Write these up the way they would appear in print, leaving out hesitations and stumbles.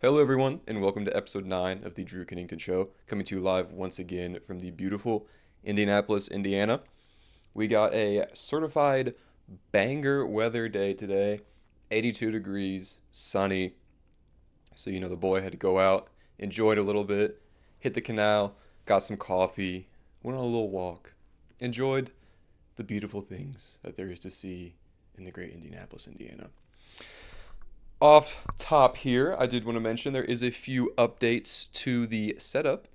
Hello, everyone, and welcome to episode 9 of the Drew Kennington Show, coming to you live once again from the beautiful Indianapolis, Indiana. We got a certified banger weather day today, 82 degrees, sunny. So, the boy had to go out, enjoyed a little bit, hit the canal, got some coffee, went on a little walk, enjoyed the beautiful things that there is to see in the great Indianapolis, Indiana. Off top here, I did want to mention there is a few updates to the setup.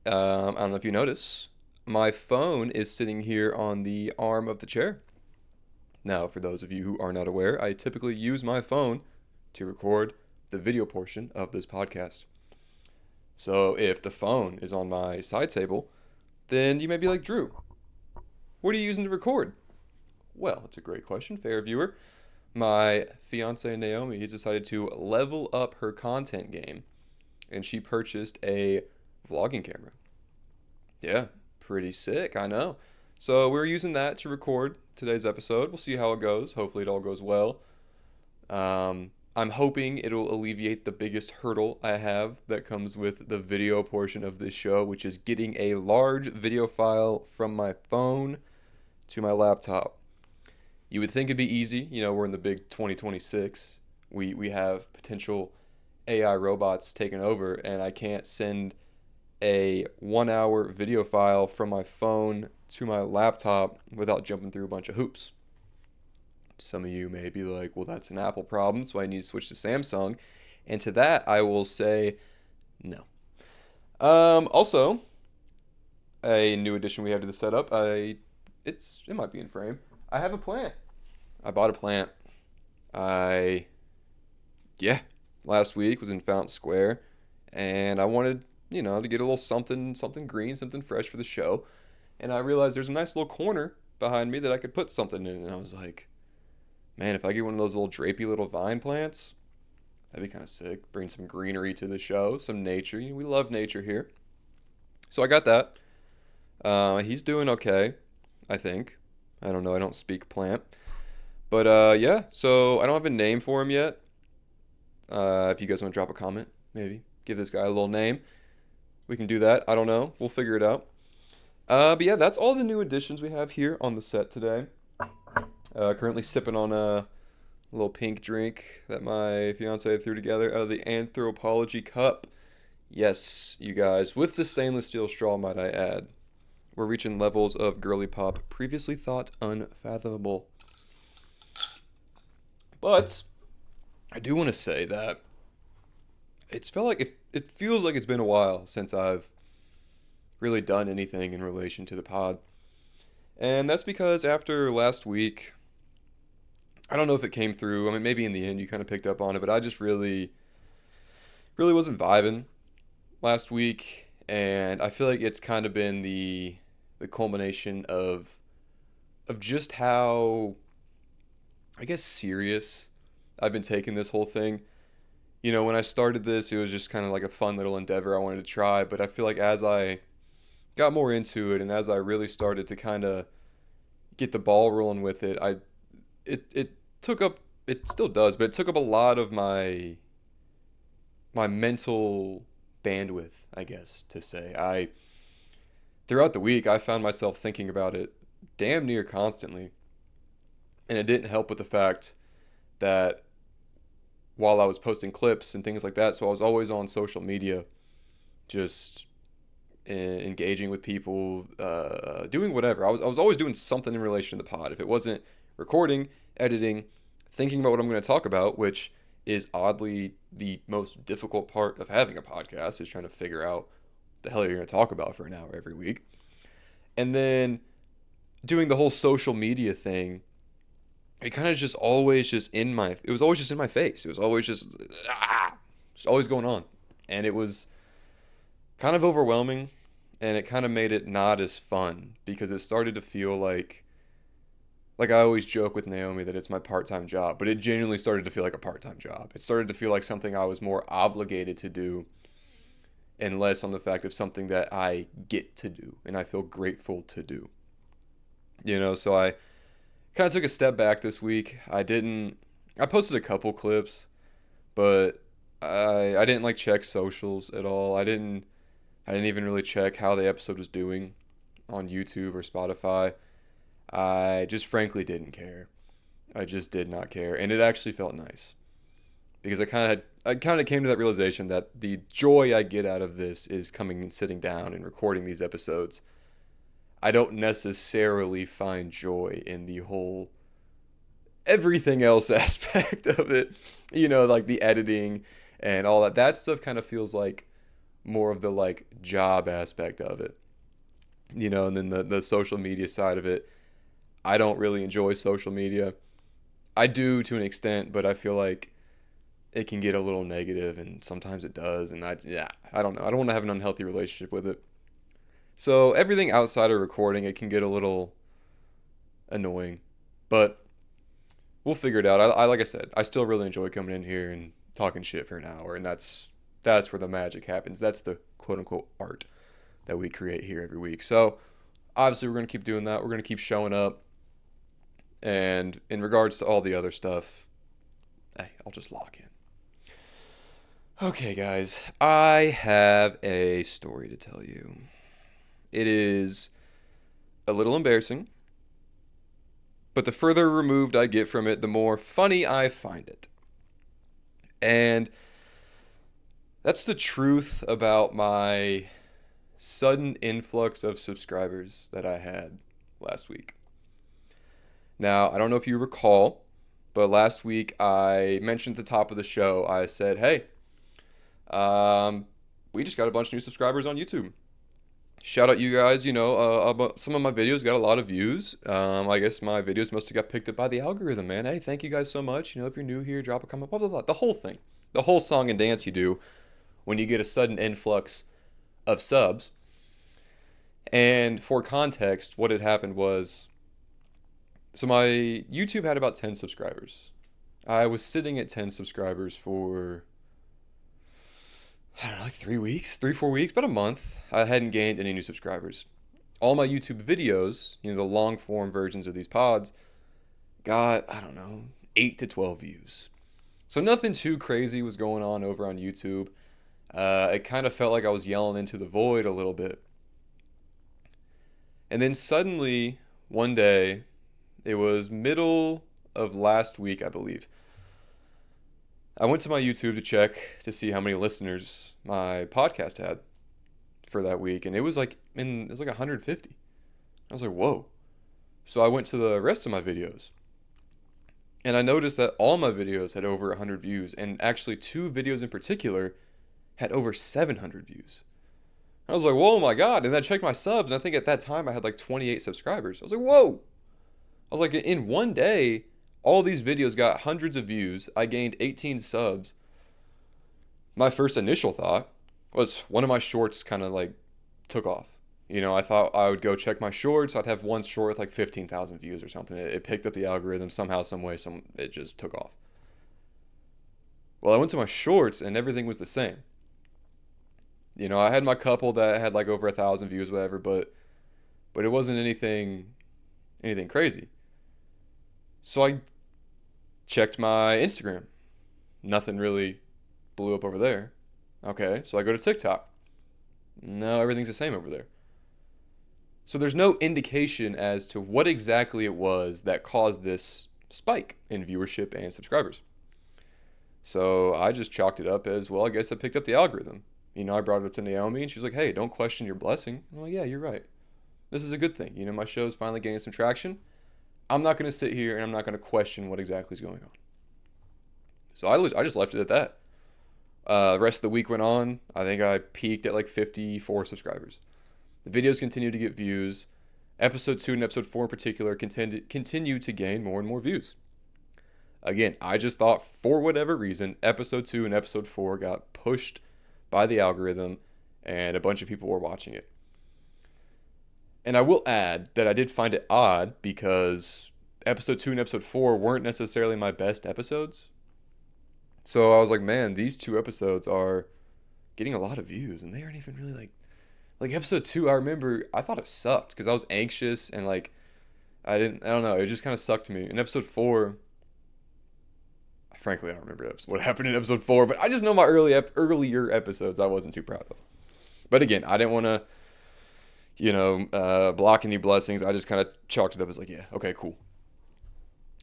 I don't know if you notice, my phone is sitting here on the arm of the chair. Now, for those of you who are not aware, I typically use my phone to record the video portion of this podcast. So if the phone is on my side table, then you may be like, Drew, what are you using to record? Well, that's a great question, fair viewer. My fiance Naomi has decided to level up her content game, and she purchased a vlogging camera. Yeah, pretty sick, I know. So we're using that to record today's episode. We'll see how it goes. Hopefully it all goes well. I'm hoping it'll alleviate the biggest hurdle I have that comes with the video portion of this show, which is getting a large video file from my phone to my laptop. You would think it'd be easy. We're in the big 2026. We have potential AI robots taking over, and I can't send a 1 hour video file from my phone to my laptop without jumping through a bunch of hoops. Some of you may be like, well, that's an Apple problem, so I need to switch to Samsung. And to that, I will say no. Also, a new addition we have to the setup. It might be in frame. I have a plant. I bought a plant. Last week was in Fountain Square, and I wanted, to get a little something green, something fresh for the show. And I realized there's a nice little corner behind me that I could put something in, and I was like, man, if I get one of those little drapey little vine plants, that'd be kind of sick. Bring some greenery to the show, some nature. We love nature here. So I got that. He's doing okay, I think. I don't know. I don't speak plant. But yeah, so I don't have a name for him yet. If you guys want to drop a comment, maybe give this guy a little name. We can do that. I don't know. We'll figure it out. But yeah, that's all the new additions we have here on the set today. Currently sipping on a little pink drink that my fiance threw together out of the Anthropology cup. Yes, you guys, with the stainless steel straw, might I add. We're reaching levels of girly pop previously thought unfathomable. But I do want to say that it feels like it's been a while since I've really done anything in relation to the pod. And that's because after last week, I don't know if it came through. I mean, maybe in the end you kind of picked up on it, but I just really wasn't vibing last week, and I feel like it's kind of been the culmination of just how, I guess, serious I've been taking this whole thing. When I started this, it was just kind of like a fun little endeavor I wanted to try, but I feel like as I got more into it and as I really started to kind of get the ball rolling with it, it took up, it still does, but it took up a lot of my mental bandwidth, I guess to say. Throughout the week, I found myself thinking about it damn near constantly. And it didn't help with the fact that while I was posting clips and things like that, so I was always on social media, just engaging with people, doing whatever. I was always doing something in relation to the pod. If it wasn't recording, editing, thinking about what I'm going to talk about, which is oddly the most difficult part of having a podcast, is trying to figure out the hell you're going to talk about for an hour every week. And then doing the whole social media thing, it kind of just always just it was always just in my face. It was always just always going on. And it was kind of overwhelming, and it kind of made it not as fun because it started to feel like I always joke with Naomi that it's my part-time job, but it genuinely started to feel like a part-time job. It started to feel like something I was more obligated to do and less on the fact of something that I get to do and I feel grateful to do. So I kind of took a step back this week. I posted a couple clips, but I didn't like check socials at all. I didn't even really check how the episode was doing on YouTube or Spotify. I just frankly didn't care. I just did not care, and it actually felt nice because I kind of came to that realization that the joy I get out of this is coming and sitting down and recording these episodes. I don't necessarily find joy in the whole everything else aspect of it. Like the editing and all that. That stuff kind of feels like more of the like job aspect of it. And then the social media side of it. I don't really enjoy social media. I do to an extent, but I feel like it can get a little negative, and sometimes it does. And I don't know. I don't want to have an unhealthy relationship with it. So everything outside of recording, it can get a little annoying, but we'll figure it out. I like I said, I still really enjoy coming in here and talking shit for an hour, and that's where the magic happens. That's the quote unquote art that we create here every week. So obviously we're gonna keep doing that. We're gonna keep showing up. And in regards to all the other stuff, hey, I'll just lock in. Okay, guys, I have a story to tell you. It is a little embarrassing, but the further removed I get from it, the more funny I find it. And that's the truth about my sudden influx of subscribers that I had last week. Now, I don't know if you recall, but last week I mentioned at the top of the show, I said, hey, we just got a bunch of new subscribers on YouTube. Shout out you guys, some of my videos got a lot of views. I guess my videos must have got picked up by the algorithm, man. Hey, thank you guys so much. If you're new here, drop a comment, blah, blah, blah. The whole thing. The whole song and dance you do when you get a sudden influx of subs. And for context, what had happened was, so my YouTube had about 10 subscribers. I was sitting at 10 subscribers for, I don't know, like 3 weeks, 4 weeks, about a month. I hadn't gained any new subscribers. All my YouTube videos, the long form versions of these pods, got, I don't know, 8 to 12 views. So nothing too crazy was going on over on YouTube. It kind of felt like I was yelling into the void a little bit. And then suddenly, one day, it was middle of last week, I believe, I went to my YouTube to check to see how many listeners my podcast had for that week, and it was like 150. I was like, whoa. So I went to the rest of my videos, and I noticed that all my videos had over 100 views, and actually 2 videos in particular had over 700 views. I was like, whoa, my God. And then I checked my subs, and I think at that time I had like 28 subscribers. I was like, whoa. I was like, in one day, all these videos got hundreds of views. I gained 18 subs. My first initial thought was one of my shorts kind of like took off. I thought I would go check my shorts. I'd have one short with like 15,000 views or something. It picked up the algorithm somehow, some way. It just took off. Well, I went to my shorts and everything was the same. I had my couple that had like over 1,000 views, whatever, but it wasn't anything crazy. So I checked my Instagram. Nothing really blew up over there. Okay, so I go to TikTok. No, everything's the same over there. So there's no indication as to what exactly it was that caused this spike in viewership and subscribers. So I just chalked it up as, well, I guess I picked up the algorithm. I brought it up to Naomi, and she's like, hey, don't question your blessing. I'm like, yeah, you're right. This is a good thing. My show's finally gaining some traction. I'm not going to sit here and I'm not going to question what exactly is going on. So I just left it at that. The rest of the week went on. I think I peaked at like 54 subscribers. The videos continue to get views. Episode 2 and episode 4 in particular continue to gain more and more views. Again, I just thought for whatever reason, episode 2 and episode 4 got pushed by the algorithm and a bunch of people were watching it. And I will add that I did find it odd because episode 2 and episode 4 weren't necessarily my best episodes. So I was like, man, these 2 episodes are getting a lot of views and they aren't even really like episode 2, I remember I thought it sucked because I was anxious and like I don't know, it just kind of sucked to me. In episode 4, frankly, I don't remember what happened in episode 4, but I just know my earlier episodes I wasn't too proud of. But again, I didn't want to, block any blessings. I just kind of chalked it up as like, yeah, okay, cool.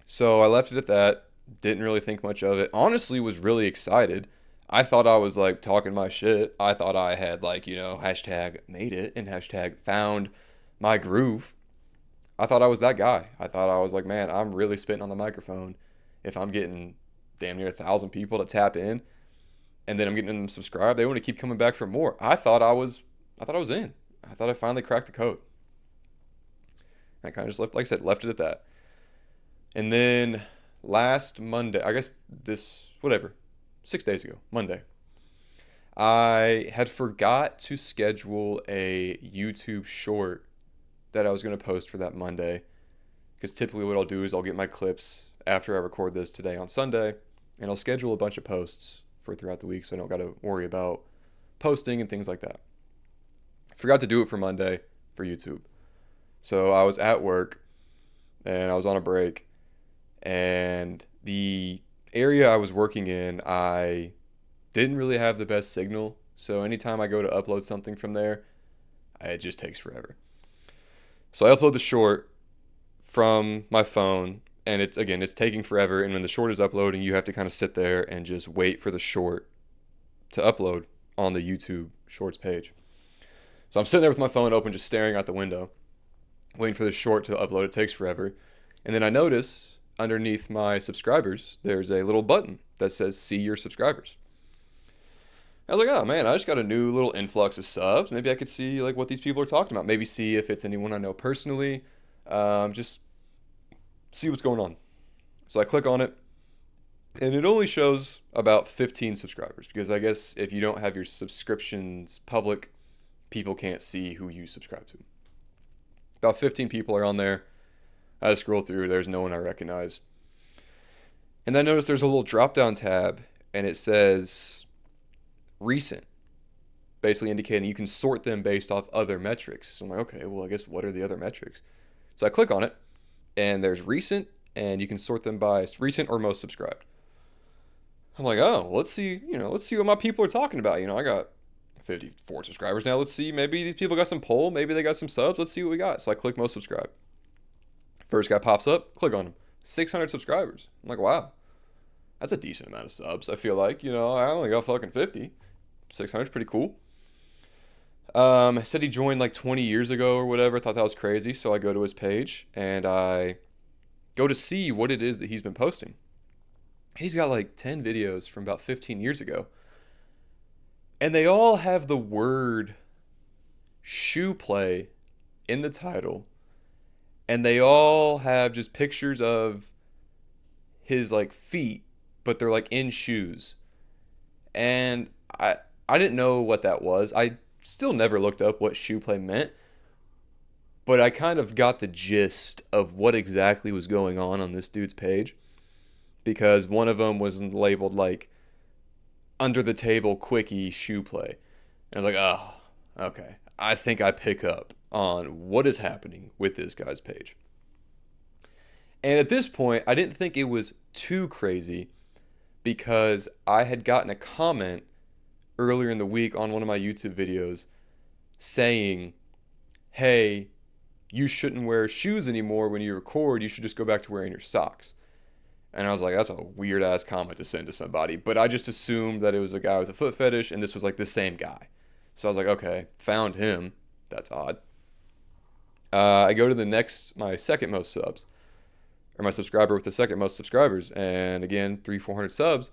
So I left it at that. Didn't really think much of it. Honestly, was really excited. I thought I was like talking my shit. I thought I had like, hashtag made it and hashtag found my groove. I thought I was that guy. I thought I was like, man, I'm really spitting on the microphone if I'm getting damn near 1,000 people to tap in, and then I'm getting them subscribed. They want to keep coming back for more. I thought I was in. I thought I finally cracked the code. I kind of just left, like I said, left it at that. And then last Monday, I guess 6 days ago, Monday, I had forgot to schedule a YouTube short that I was going to post for that Monday. Because typically what I'll do is I'll get my clips after I record this today on Sunday, and I'll schedule a bunch of posts for throughout the week so I don't got to worry about posting and things like that. Forgot to do it for Monday for YouTube. So I was at work and I was on a break, and the area I was working in, I didn't really have the best signal. So anytime I go to upload something from there, it just takes forever. So I upload the short from my phone, and it's taking forever. And when the short is uploading, you have to kind of sit there and just wait for the short to upload on the YouTube Shorts page. So I'm sitting there with my phone open, just staring out the window, waiting for the short to upload. It takes forever. And then I notice underneath my subscribers, there's a little button that says see your subscribers. I was like, oh man, I just got a new little influx of subs. Maybe I could see like what these people are talking about. Maybe see if it's anyone I know personally. Just see what's going on. So I click on it, and it only shows about 15 subscribers, because I guess if you don't have your subscriptions public, people can't see who you subscribe to. About 15 people are on there. I scroll through, there's no one I recognize. And then I notice there's a little drop-down tab, and it says recent, basically indicating you can sort them based off other metrics. So I'm like, okay, well, I guess what are the other metrics? So I click on it, and there's recent, and you can sort them by recent or most subscribed. I'm like, oh, let's see what my people are talking about. I got 54 subscribers now. Let's see, maybe these people got some poll, maybe they got some subs. Let's see what we got. So I click most subscribed. First guy pops up, click on him. 600 subscribers. I'm like, wow, that's a decent amount of subs. I feel like, I only got fucking 50. 600 is pretty cool. Said he joined like 20 years ago or whatever. Thought that was crazy. So I go to his page and I go to see what it is that he's been posting. He's got like 10 videos from about 15 years ago. And they all have the word shoe play in the title. And they all have just pictures of his like feet, but they're like in shoes. And I didn't know what that was. I still never looked up what shoe play meant, but I kind of got the gist of what exactly was going on this dude's page, because one of them was labeled like under the table quickie shoe play. And I was like, oh, okay. I think I pick up on what is happening with this guy's page. And at this point, I didn't think it was too crazy, because I had gotten a comment earlier in the week on one of my YouTube videos saying, hey, you shouldn't wear shoes anymore when you record. You should just go back to wearing your socks. And I was like, that's a weird ass comment to send to somebody. But I just assumed that it was a guy with a foot fetish, and this was like the same guy. So I was like, okay, found him. That's odd. I go to my second most subs, or my subscriber with the second most subscribers. And again, 300-400 subs.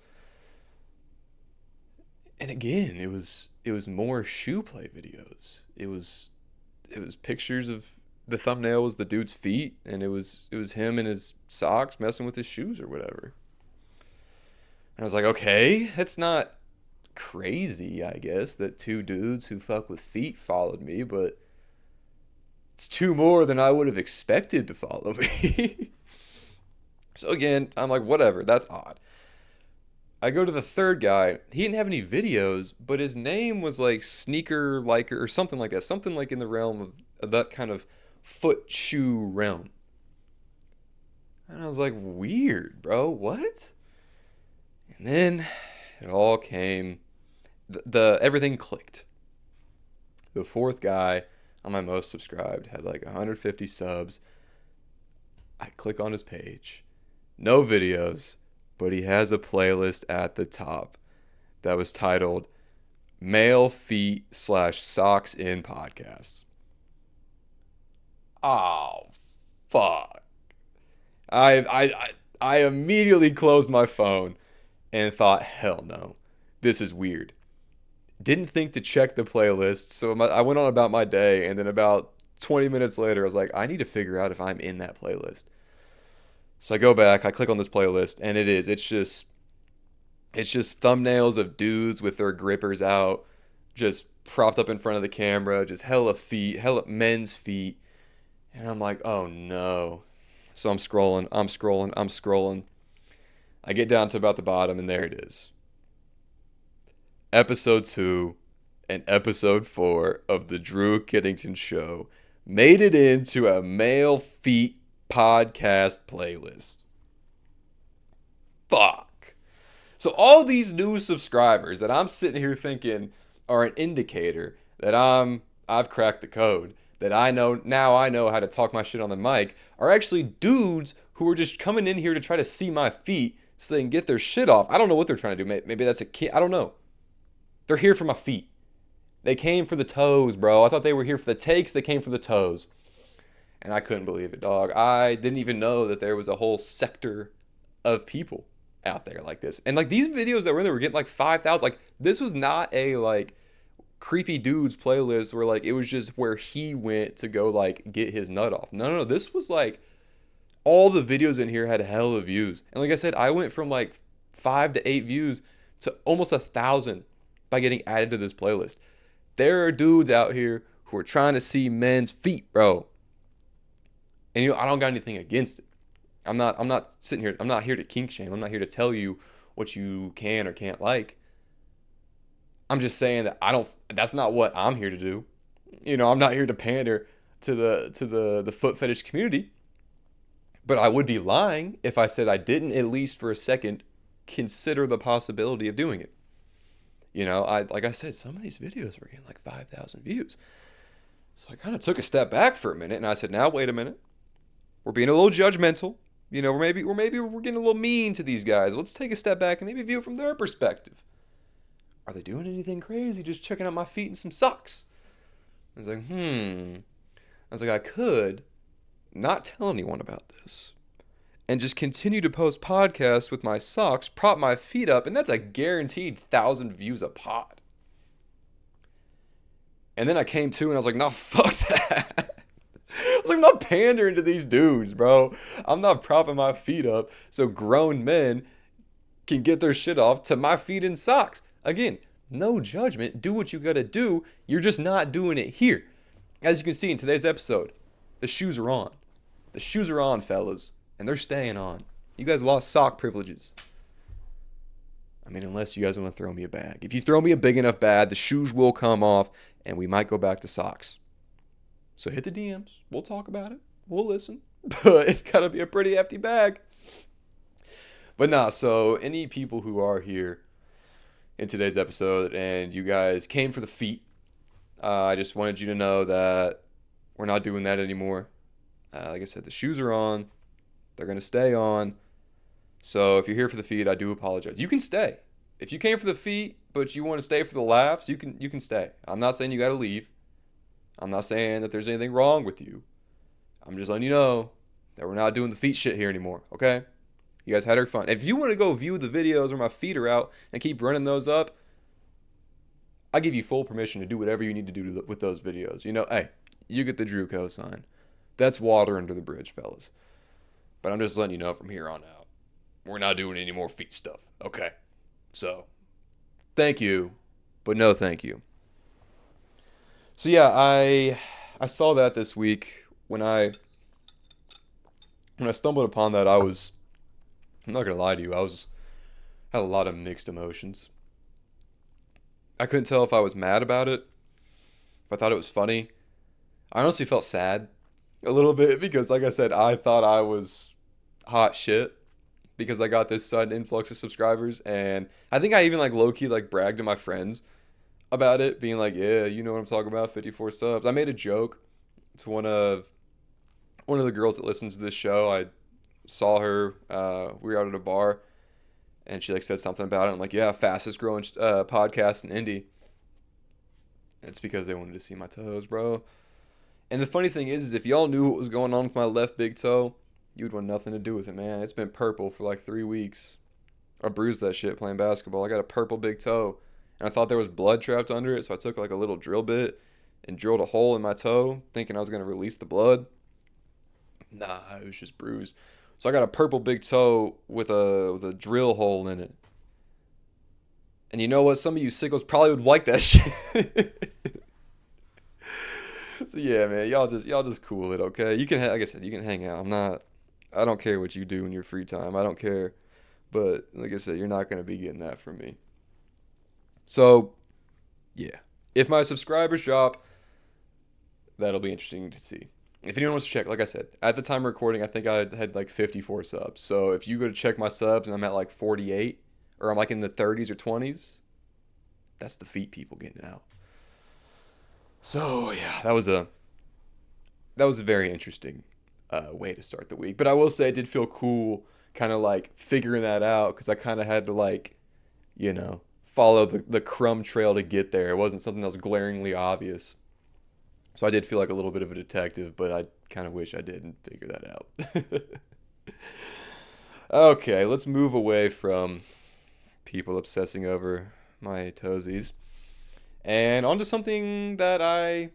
And again, it was more shoe play videos. It was pictures of, the thumbnail was the dude's feet, and it was him in his socks messing with his shoes or whatever. And I was like, okay, that's not crazy, I guess, that two dudes who fuck with feet followed me, but it's two more than I would have expected to follow me. So again, I'm like, whatever, that's odd. I go to the third guy. He didn't have any videos, but his name was like Sneaker Liker or something like that. Something like in the realm of that kind of foot shoe realm. And I was like, weird, bro. What? And then it all came, the everything clicked. The fourth guy on my most subscribed had like 150 subs. I click on his page. No videos, but he has a playlist at the top that was titled Male Feet / Socks in Podcasts. Oh, fuck. I immediately closed my phone and thought, hell no, this is weird. Didn't think to check the playlist, so I went on about my day, and then about 20 minutes later, I was like, I need to figure out if I'm in that playlist. So I go back, I click on this playlist, and it's just thumbnails of dudes with their grippers out, just propped up in front of the camera, just hella feet, hella men's feet. And I'm like, oh no. So I'm scrolling. I get down to about the bottom, and there it is. Episode 2 and Episode 4 of The Drew Kennington Show made it into a male feet podcast playlist. Fuck. So all these new subscribers that I'm sitting here thinking are an indicator that I've cracked the code, that I know how to talk my shit on the mic, are actually dudes who are just coming in here to try to see my feet so they can get their shit off. I don't know what they're trying to do. Maybe that's a kid. I don't know. They're here for my feet. They came for the toes, bro. I thought they were here for the takes. They came for the toes. And I couldn't believe it, dog. I didn't even know that there was a whole sector of people out there like this. And like these videos that were in there were getting like 5,000. Like this was not a like creepy dudes playlist where like it was just where he went to go like get his nut off. No. This was like all the videos in here had hella views. And like I said, I went from like 5 to 8 views to almost 1,000 by getting added to this playlist. There are dudes out here who are trying to see men's feet, bro. And I don't got anything against it. I'm not sitting here. I'm not here to kink shame. I'm not here to tell you what you can or can't like. I'm just saying that that's not what I'm here to do. I'm not here to pander to the foot fetish community. But I would be lying if I said I didn't at least for a second consider the possibility of doing it. Like I said, some of these videos were getting like 5,000 views. So I kind of took a step back for a minute and I said, now wait a minute. We're being a little judgmental. We're getting a little mean to these guys. Let's take a step back and maybe view it from their perspective. Are they doing anything crazy? Just checking out my feet in some socks. I was like, I could not tell anyone about this and just continue to post podcasts with my socks, prop my feet up, and that's a guaranteed 1,000 views a pod. And then I came to and I was like, no, fuck that. I was like, I'm not pandering to these dudes, bro. I'm not propping my feet up so grown men can get their shit off to my feet in socks. Again, no judgment. Do what you gotta do. You're just not doing it here. As you can see in today's episode, the shoes are on. The shoes are on, fellas. And they're staying on. You guys lost sock privileges. I mean, unless you guys want to throw me a bag. If you throw me a big enough bag, the shoes will come off and we might go back to socks. So hit the DMs. We'll talk about it. We'll listen. But it's got to be a pretty hefty bag. But nah, so any people who are here in today's episode and you guys came for the feet, I just wanted you to know that we're not doing that anymore. Like I said, the shoes are on. They're going to stay on. So if you're here for the feet, I do apologize. You can stay. If you came for the feet, but you want to stay for the laughs, you can stay. I'm not saying you got to leave. I'm not saying that there's anything wrong with you. I'm just letting you know that we're not doing the feet shit here anymore, okay? You guys had your fun. If you want to go view the videos where my feet are out and keep running those up, I give you full permission to do whatever you need to do with those videos. Hey, you get the Drew cosign. That's water under the bridge, fellas. But I'm just letting you know from here on out, we're not doing any more feet stuff, okay? So, thank you, but no thank you. So yeah, I saw that this week. When I stumbled upon that, I'm not gonna lie to you, had a lot of mixed emotions. I couldn't tell if I was mad about it, if I thought it was funny. I honestly felt sad a little bit because, like I said, I thought I was hot shit. because I got this sudden influx of subscribers, and I think I even like low key like bragged to my friends about it, being like, "Yeah, you know what I'm talking about, 54 subs." I made a joke to one of the girls that listens to this show. I saw her. We were out at a bar, and she like said something about it. I'm like, "Yeah, fastest growing podcast in Indy." It's because they wanted to see my toes, bro. And the funny thing is if y'all knew what was going on with my left big toe, you'd want nothing to do with it, man. It's been purple for like 3 weeks. I bruised that shit playing basketball. I got a purple big toe, and I thought there was blood trapped under it, so I took like a little drill bit and drilled a hole in my toe, thinking I was gonna release the blood. Nah, it was just bruised. So I got a purple big toe with a drill hole in it. And you know what? Some of you sickos probably would like that shit. So yeah, man, y'all just cool it, okay? You can, like I said, you can hang out. I don't care what you do in your free time. I don't care. But like I said, you're not gonna be getting that from me. So yeah, if my subscribers drop, that'll be interesting to see. If anyone wants to check, like I said, at the time of recording, I think I had like 54 subs. So if you go to check my subs and I'm at like 48, or I'm like in the 30s or 20s, that's the feet people getting out. So yeah, that was a very interesting way to start the week. But I will say it did feel cool, kind of like figuring that out because I kind of had to like, follow the crumb trail to get there. It wasn't something that was glaringly obvious. So I did feel like a little bit of a detective, but I kind of wish I didn't figure that out. Okay, let's move away from people obsessing over my toesies and onto something that I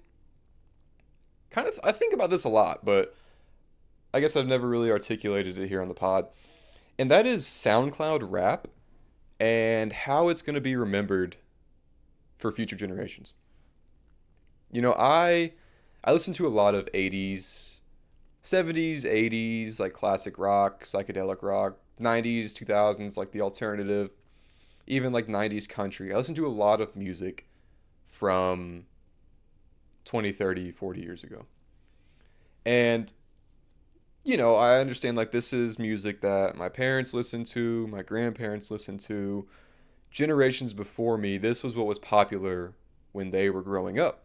think about this a lot, but I guess I've never really articulated it here on the pod. And that is SoundCloud rap and how it's going to be remembered for future generations. I listen to a lot of 80s, 70s, 80s, like classic rock, psychedelic rock, 90s, 2000s, like the alternative, even like 90s country. I listen to a lot of music from 20, 30, 40 years ago. And I understand like this is music that my parents listened to, my grandparents listened to, generations before me. This was what was popular when they were growing up.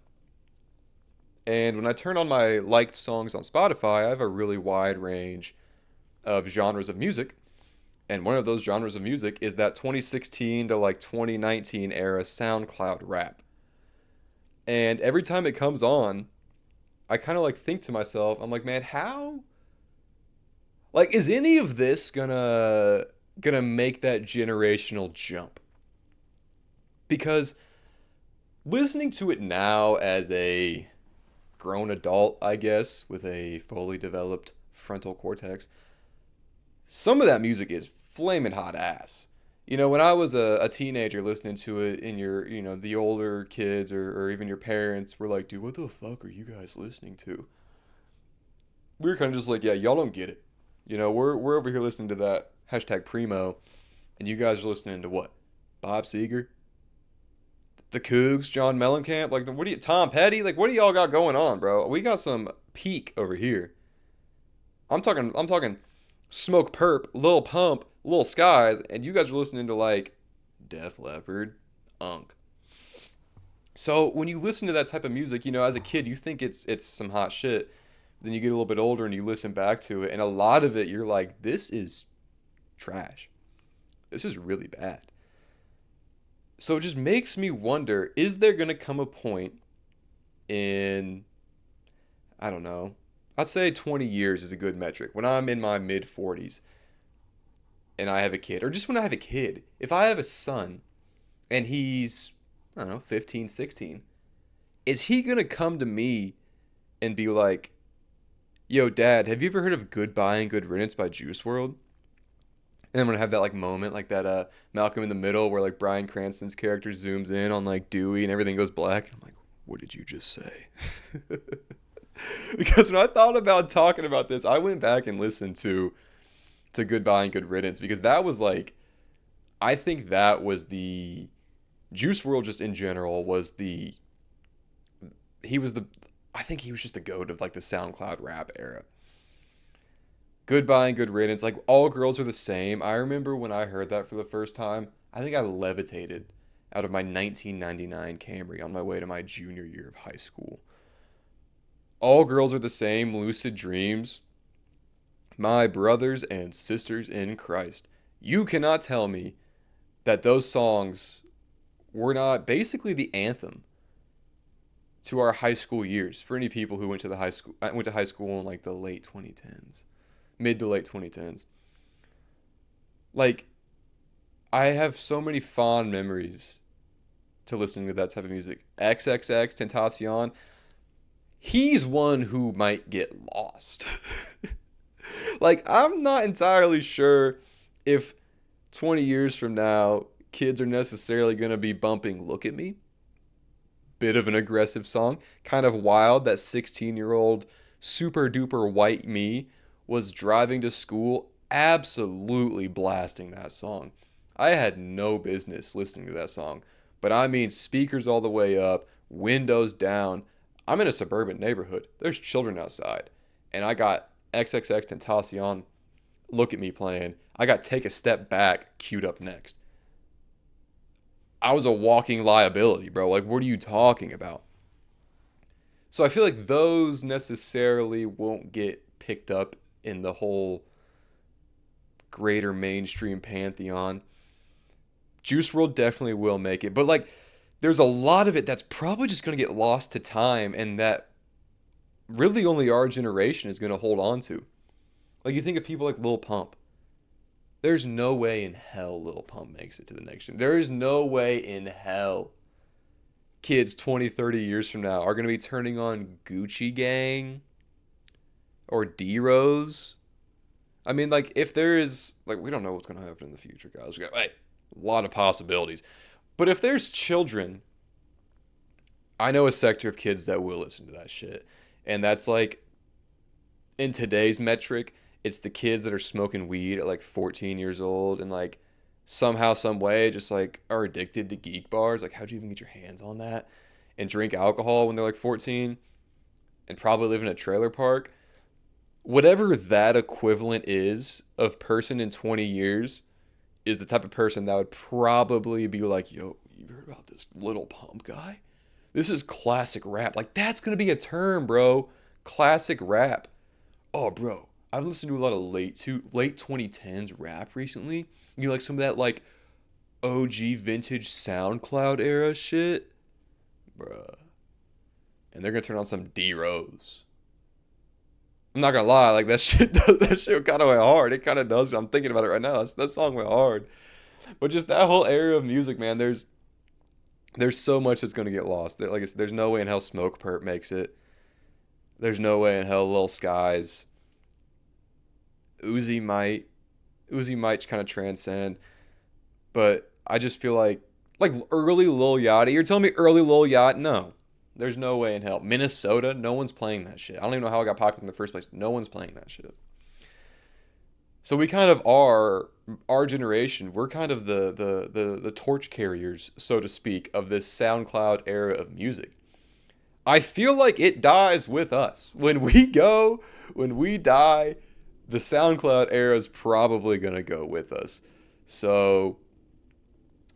And when I turn on my liked songs on Spotify, I have a really wide range of genres of music. And one of those genres of music is that 2016 to like 2019 era SoundCloud rap. And every time it comes on, I kind of like think to myself, I'm like, man, how like is any of this gonna make that generational jump? Because listening to it now as a grown adult, I guess, with a fully developed frontal cortex, some of that music is flaming hot ass. When I was a teenager listening to it, and the older kids or even your parents were like, dude, what the fuck are you guys listening to? We were kind of just like, yeah, y'all don't get it. We're over here listening to that hashtag primo, and you guys are listening to what? Bob Seger? The Cougs, John Mellencamp? Like, what do you, Tom Petty? Like, what do y'all got going on, bro? We got some peak over here. I'm talking Smoke Perp, Lil Pump, Lil Skies, and you guys are listening to like Def Leppard, Unk. So when you listen to that type of music, as a kid, you think it's some hot shit. Then you get a little bit older and you listen back to it, and a lot of it you're like, this is trash. This is really bad. So it just makes me wonder, is there gonna come a point in, I don't know, I'd say 20 years is a good metric. When I'm in my mid 40s and I have a kid, or just when I have a kid, if I have a son and he's, I don't know, 15, 16, is he going to come to me and be like, yo, dad, have you ever heard of Goodbye and Good Riddance by Juice World? And I'm going to have that like moment, like that Malcolm in the Middle where like Bryan Cranston's character zooms in on like Dewey and everything goes black. And I'm like, what did you just say? Because when I thought about talking about this, I went back and listened to Goodbye and Good Riddance, because that was like, I think that was the Juice World just in general was the he was the I think he was just the goat of like the SoundCloud rap era. Goodbye and good riddance. Like, all girls are the same. I remember when I heard that for the first time, I think I levitated out of my 1999 Camry on my way to my junior year of high school. All girls are the same, lucid dreams. My brothers and sisters in Christ. You cannot tell me that those songs were not basically the anthem to our high school years for any people who went to high school in like the late 2010s, mid to late 2010s. Like, I have so many fond memories to listening to that type of music. XXX Tentacion, he's one who might get lost. Like, I'm not entirely sure if 20 years from now kids are necessarily going to be bumping Look at Me. Bit of an aggressive song. Kind of wild that 16-year-old super duper white me was driving to school absolutely blasting that song. I had no business listening to that song. But I mean, speakers all the way up, windows down. I'm in a suburban neighborhood. There's children outside. And I got XXX Tentacion, Look at Me playing. I got Take a Step Back queued up next. I was a walking liability, bro. Like, what are you talking about? So I feel like those necessarily won't get picked up in the whole greater mainstream pantheon. Juice WRLD definitely will make it, but like, there's a lot of it that's probably just going to get lost to time, and that really only our generation is going to hold on to. Like, you think of people like Lil Pump. There's no way in hell Lil Pump makes it to the next gen. There is no way in hell kids 20, 30 years from now are going to be turning on Gucci Gang or D-Rose. I mean, like, if there is, like, we don't know what's going to happen in the future, guys. We got, hey, a lot of possibilities. But if there's children, I know a sector of kids that will listen to that shit. And that's like, in today's metric, it's the kids that are smoking weed at like 14 years old and like somehow, some way, just like are addicted to geek bars. Like, how'd you even get your hands on that? And drink alcohol when they're like 14 and probably live in a trailer park. Whatever that equivalent is of person in 20 years is the type of person that would probably be like, yo, you heard about this Little Pump guy? This is classic rap. Like, that's going to be a term, bro. Classic rap. Oh, bro, I've listened to a lot of late 2010s rap recently. You know, like some of that like OG vintage SoundCloud era shit, bruh. And they're gonna turn on some D Rose. I'm not gonna lie, like that shit kind of went hard. It kind of does. I'm thinking about it right now. That song went hard. But just that whole era of music, man. There's so much that's gonna get lost. Like there's no way in hell Smoke Perp makes it. There's no way in hell Lil Skies. Uzi might. Uzi might kind of transcend. But I just feel like early Lil Yachty. You're telling me early Lil Yacht? No. There's no way in hell. Minnesota, no one's playing that shit. I don't even know how it got popular in the first place. No one's playing that shit. So we kind of are, our generation, we're kind of the torch carriers, so to speak, of this SoundCloud era of music. I feel like it dies with us. When we die, the SoundCloud era is probably going to go with us. So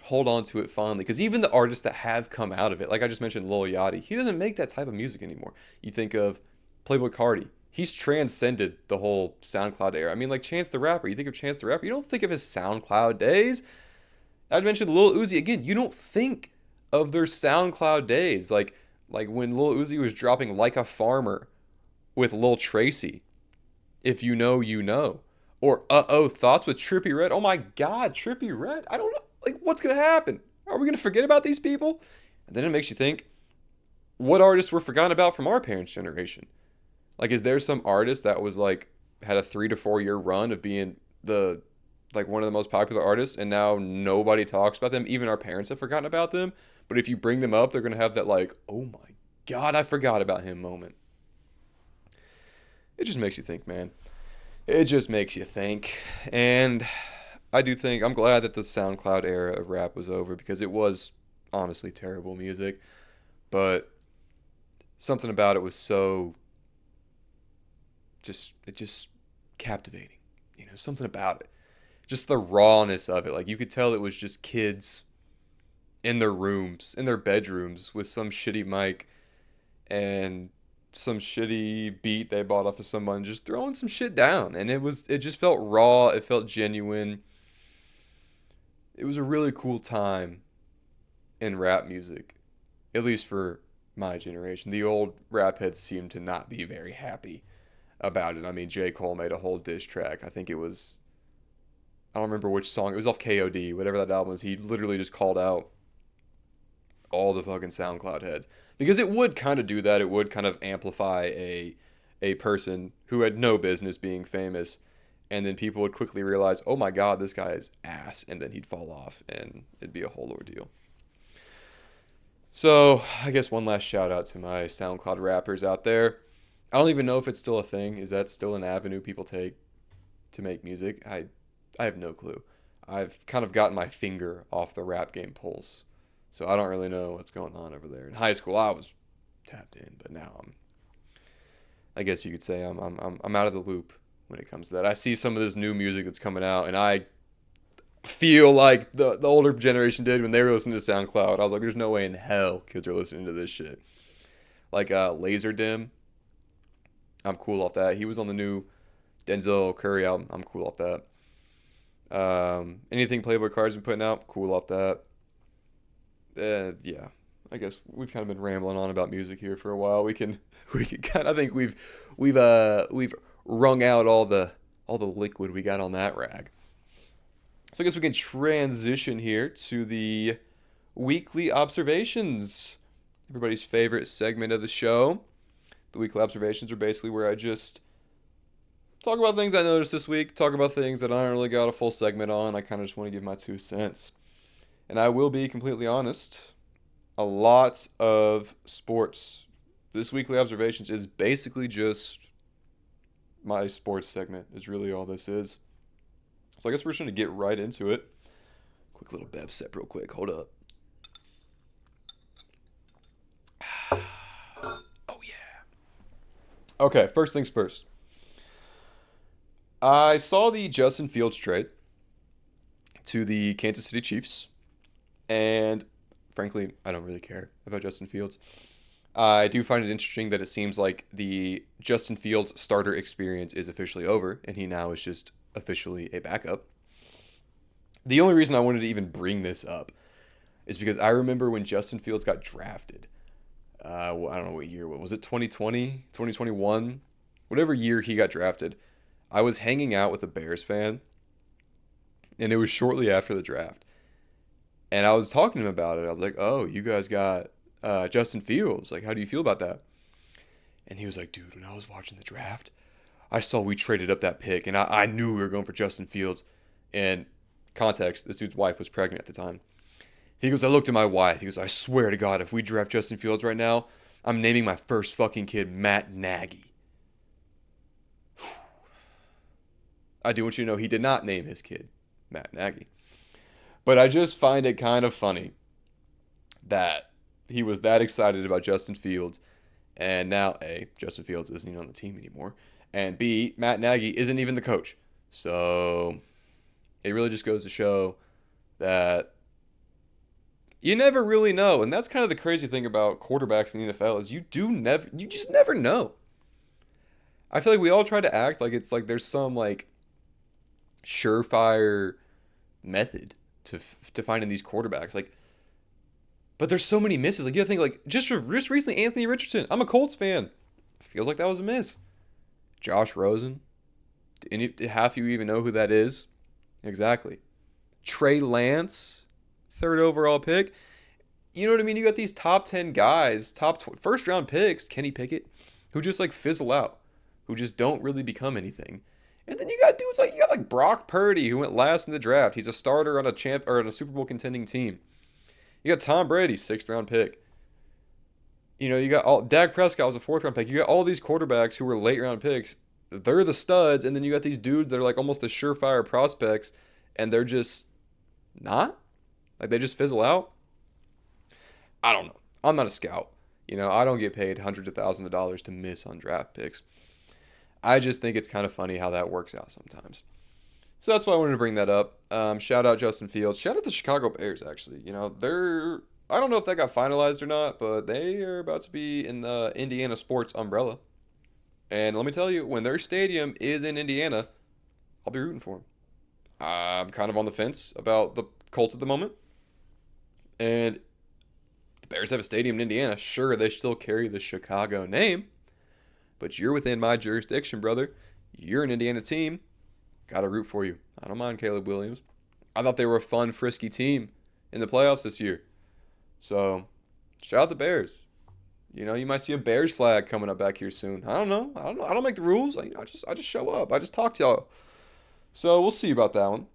hold on to it fondly, because even the artists that have come out of it, like I just mentioned Lil Yachty, he doesn't make that type of music anymore. You think of Playboi Carti. He's transcended the whole SoundCloud era. I mean, like Chance the Rapper. You think of Chance the Rapper, you don't think of his SoundCloud days. I'd mentioned Lil Uzi again. You don't think of their SoundCloud days, like when Lil Uzi was dropping Like a Farmer with Lil Tracy. If you know, you know. Or Thoughts with Trippie Redd. Oh my God, Trippie Redd. I don't know. Like, what's going to happen? Are we going to forget about these people? And then it makes you think, what artists were forgotten about from our parents' generation? Like, is there some artist that was like, had a 3 to 4 year run of being like one of the most popular artists, and now nobody talks about them? Even our parents have forgotten about them. But if you bring them up, they're going to have that like, oh my God, I forgot about him moment. It just makes you think, man. It just makes you think. And I do think, I'm glad that the SoundCloud era of rap was over, because it was honestly terrible music. But something about it was so it just captivating. Something about it. Just the rawness of it. Like, you could tell it was just kids in their rooms, in their bedrooms, with some shitty mic and some shitty beat they bought off of someone, just throwing some shit down. And it just felt raw. It felt genuine. It was a really cool time in rap music, at least for my generation. The old rap heads seemed to not be very happy about it. I mean, J. Cole made a whole diss track. I think it was, I don't remember which song. It was off KOD, whatever that album was. He literally just called out all the fucking SoundCloud heads. Because it would kind of do that. It would kind of amplify a person who had no business being famous. And then people would quickly realize, oh my God, this guy is ass. And then he'd fall off and it'd be a whole ordeal. So I guess one last shout out to my SoundCloud rappers out there. I don't even know if it's still a thing. Is that still an avenue people take to make music? I have no clue. I've kind of gotten my finger off the rap game pulse. So I don't really know what's going on over there. In high school, I was tapped in, but now I guess you could say I'm out of the loop when it comes to that. I see some of this new music that's coming out, and I feel like the older generation did when they were listening to SoundCloud. I was like, there's no way in hell kids are listening to this shit. Like Laser Dim, I'm cool off that. He was on the new Denzel Curry album. I'm cool off that. Anything Playboy Cardi's been putting out, cool off that. Yeah, I guess we've kind of been rambling on about music here for a while. We can kind of, I think we've wrung out all the liquid we got on that rag. So I guess we can transition here to the weekly observations. Everybody's favorite segment of the show. The weekly observations are basically where I just talk about things I noticed this week, talk about things that I don't really got a full segment on. I kind of just want to give my 2 cents. And I will be completely honest, a lot of sports. This weekly observations is basically just my sports segment is really all this is. So I guess we're just going to get right into it. Quick little bev sip real quick. Hold up. Oh, yeah. Okay, first things first. I saw the Justin Fields trade to the Kansas City Chiefs. And frankly, I don't really care about Justin Fields. I do find it interesting that it seems like the Justin Fields starter experience is officially over, and he now is just officially a backup. The only reason I wanted to even bring this up is because I remember when Justin Fields got drafted. I don't know what year. What was it? 2020? 2021? Whatever year he got drafted. I was hanging out with a Bears fan, and it was shortly after the draft. And I was talking to him about it. I was like, oh, you guys got Justin Fields. Like, how do you feel about that? And he was like, dude, when I was watching the draft, I saw we traded up that pick, and I knew we were going for Justin Fields. And context, this dude's wife was pregnant at the time. He goes, I looked at my wife. He goes, I swear to God, if we draft Justin Fields right now, I'm naming my first fucking kid Matt Nagy. I do want you to know he did not name his kid Matt Nagy. But I just find it kind of funny that he was that excited about Justin Fields, and now, A, Justin Fields isn't even on the team anymore, and B, Matt Nagy isn't even the coach. So it really just goes to show that you never really know, and that's kind of the crazy thing about quarterbacks in the NFL is you just never know. I feel like we all try to act like it's like there's some like surefire method to finding these quarterbacks, like, but there's so many misses. Like, you gotta think, like, just recently, Anthony Richardson. I'm a Colts fan. Feels like that was a miss. Josh Rosen. Half you even know who that is? Exactly. Trey Lance, 3rd overall pick. You know what I mean? You got these top 10 guys, first round picks, Kenny Pickett, who just like fizzle out, who just don't really become anything. And then you got dudes like Brock Purdy, who went last in the draft. He's a starter on a Super Bowl contending team. You got Tom Brady, 6th round pick. You know, you got Dak Prescott was a 4th round pick. You got all these quarterbacks who were late round picks. They're the studs, and then you got these dudes that are like almost the surefire prospects, and they're just not. Like, they just fizzle out. I don't know. I'm not a scout. You know, I don't get paid hundreds of thousands of dollars to miss on draft picks. I just think it's kind of funny how that works out sometimes. So that's why I wanted to bring that up. Shout out Justin Fields. Shout out the Chicago Bears, actually. I don't know if that got finalized or not, but they are about to be in the Indiana sports umbrella. And let me tell you, when their stadium is in Indiana, I'll be rooting for them. I'm kind of on the fence about the Colts at the moment. And the Bears have a stadium in Indiana. Sure, they still carry the Chicago name, but you're within my jurisdiction, brother. You're an Indiana team. Gotta root for you. I don't mind Caleb Williams. I thought they were a fun, frisky team in the playoffs this year. So, shout out the Bears. You might see a Bears flag coming up back here soon. I don't know. I don't make the rules. I just show up. I just talk to y'all. So we'll see about that one.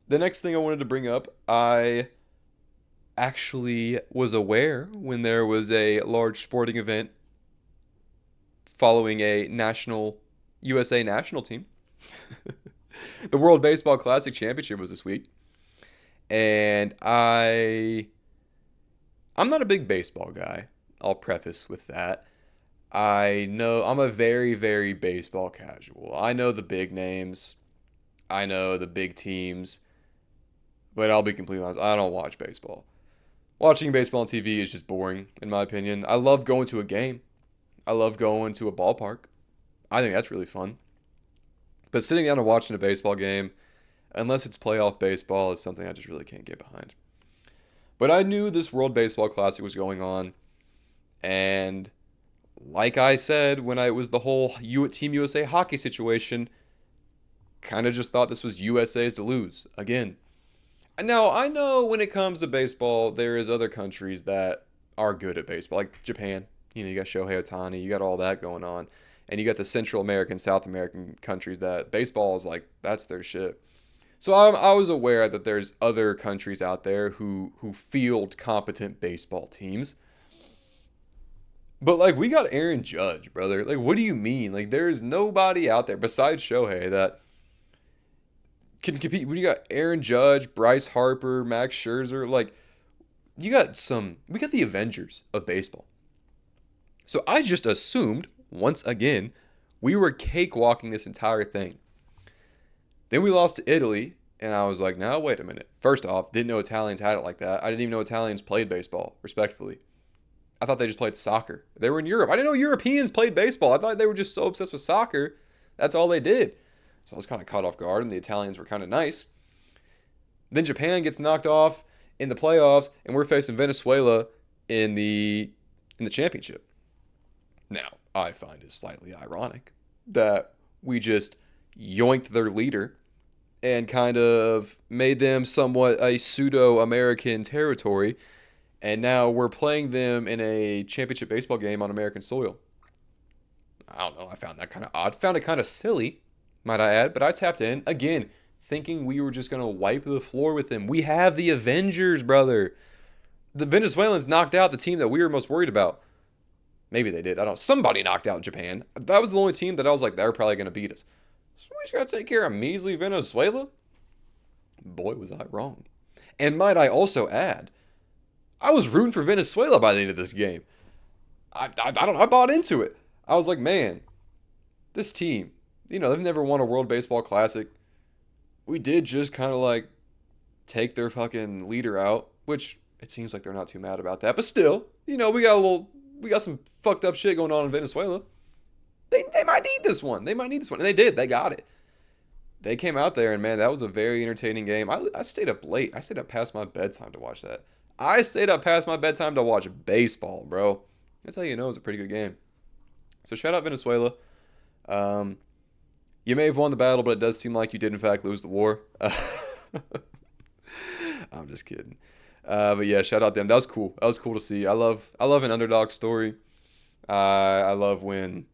The next thing I wanted to bring up, I actually was aware when there was a large sporting event following a national USA national team. The World Baseball Classic Championship was this week. And I'm not a big baseball guy. I'll preface with that. I know I'm a very, very baseball casual. I know the big names. I know the big teams. But I'll be completely honest, I don't watch baseball. Watching baseball on TV is just boring, in my opinion. I love going to a game. I love going to a ballpark. I think that's really fun. But sitting down and watching a baseball game, unless it's playoff baseball, is something I just really can't get behind. But I knew this World Baseball Classic was going on. And like I said, when it was the whole Team USA hockey situation, kind of just thought this was USA's to lose again. Now, I know when it comes to baseball, there is other countries that are good at baseball, like Japan. You got Shohei Ohtani, you got all that going on. And you got the Central American, South American countries that baseball is like, that's their shit. So I was aware that there's other countries out there who field competent baseball teams. But, we got Aaron Judge, brother. What do you mean? There's nobody out there besides Shohei that can compete. You got Aaron Judge, Bryce Harper, Max Scherzer. We got the Avengers of baseball. So I just assumed, once again, we were cakewalking this entire thing. Then we lost to Italy, and I was like, no, wait a minute. First off, didn't know Italians had it like that. I didn't even know Italians played baseball, respectfully. I thought they just played soccer. They were in Europe. I didn't know Europeans played baseball. I thought they were just so obsessed with soccer. That's all they did. So I was kind of caught off guard, and the Italians were kind of nice. Then Japan gets knocked off in the playoffs, and we're facing Venezuela in the championship. Now, I find it slightly ironic that we just yoinked their leader and kind of made them somewhat a pseudo-American territory. And now we're playing them in a championship baseball game on American soil. I don't know. I found that kind of odd. Found it kind of silly, might I add. But I tapped in, again, thinking we were just going to wipe the floor with them. We have the Avengers, brother. The Venezuelans knocked out the team that we were most worried about. Maybe they did. I don't know. Somebody knocked out Japan. That was the only team that I was like, they're probably going to beat us. So we just got to take care of measly Venezuela? Boy, was I wrong. And might I also add, I was rooting for Venezuela by the end of this game. I bought into it. I was like, man, this team, they've never won a World Baseball Classic. We did just kind of take their fucking leader out, which it seems like they're not too mad about that. But still, we got some fucked up shit going on in Venezuela. They might need this one. They might need this one. And they did. They got it. They came out there, and man, that was a very entertaining game. I stayed up late. I stayed up past my bedtime to watch that. I stayed up past my bedtime to watch baseball, bro. That's how you know it was a pretty good game. So shout out Venezuela. You may have won the battle, but it does seem like you did in fact lose the war. I'm just kidding. But yeah, shout out them. That was cool. That was cool to see. I love an underdog story. I love when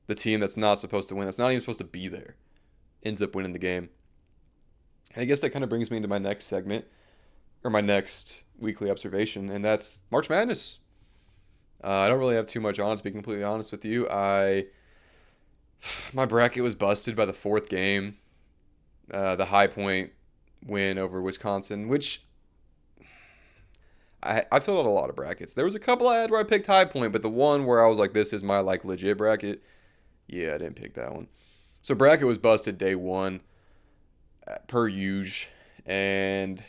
the team that's not supposed to win, that's not even supposed to be there, ends up winning the game. And I guess that kind of brings me into my next segment, or my next weekly observation, and that's March Madness. I don't really have too much on it, to be completely honest with you. My bracket was busted by the fourth game. The High Point win over Wisconsin, which I filled out a lot of brackets. There was a couple I had where I picked High Point, but the one where I was like, this is my legit bracket Yeah, I didn't pick that one. So bracket was busted day one, per usual, and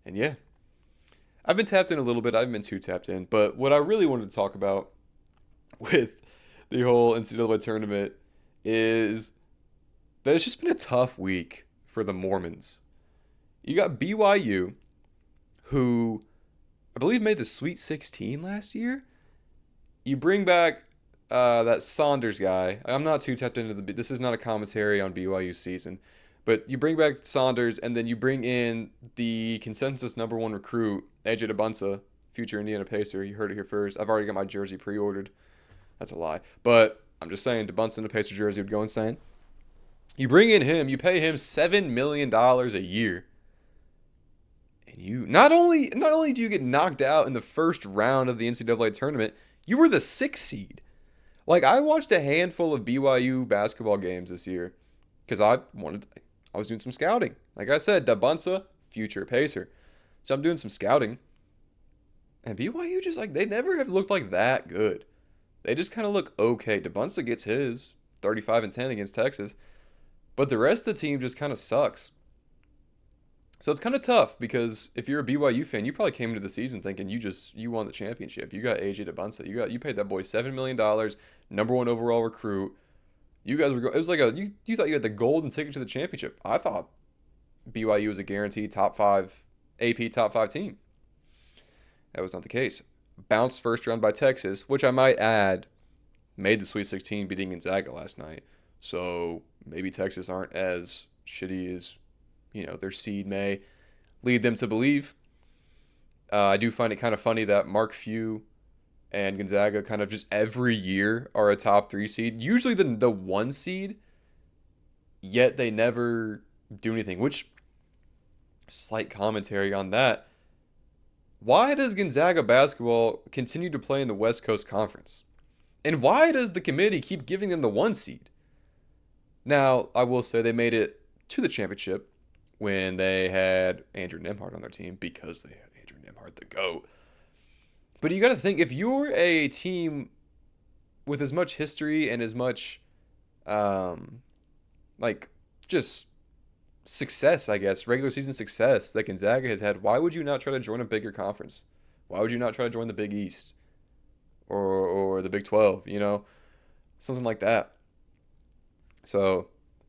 yeah, I've been tapped in a little bit. I haven't been too tapped in, but what I really wanted to talk about with the whole NCAA tournament is that it's just been a tough week for the Mormons. You got BYU, who I believe made the Sweet 16 last year. You bring back that Saunders guy. I'm not too tapped into the. This is not a commentary on BYU's season, but you bring back Saunders, and then you bring in the consensus number one recruit, AJ DeBunsa, future Indiana Pacer. You heard it here first. I've already got my jersey pre-ordered. That's a lie, but I'm just saying DeBunsa in a Pacer jersey would go insane. You bring in him, you pay him $7 million a year. And you not only do you get knocked out in the first round of the NCAA tournament, you were the 6th seed. Like, I watched a handful of BYU basketball games this year because I was doing some scouting. Like I said, DeBunsa, future Pacer. So I'm doing some scouting. And BYU just, like, they never have looked like that good. They just kind of look okay. DeBunsa gets his 35-10 against Texas. But the rest of the team just kind of sucks. So it's kind of tough because if you're a BYU fan, you probably came into the season thinking you won the championship. You got AJ DeBunsa. You paid that boy $7 million, number one overall recruit. You guys were it was like you thought you had the golden ticket to the championship. I thought BYU was a guaranteed top 5 AP top 5 team. That was not the case. Bounced first round by Texas, which I might add made the Sweet 16 beating Gonzaga last night. So maybe Texas aren't as shitty as their seed may lead them to believe. I do find it kind of funny that Mark Few and Gonzaga kind of just every year are a top 3 seed. Usually the 1 seed, yet they never do anything, which, slight commentary on that. Why does Gonzaga basketball continue to play in the West Coast Conference? And why does the committee keep giving them the 1 seed? Now, I will say they made it to the championship when they had Andrew Nembhard on their team because they had Andrew Nembhard, the GOAT. But you got to think, if you're a team with as much history and as much, just success, I guess, regular season success that Gonzaga has had, why would you not try to join a bigger conference? Why would you not try to join the Big East or the Big 12, something like that? So,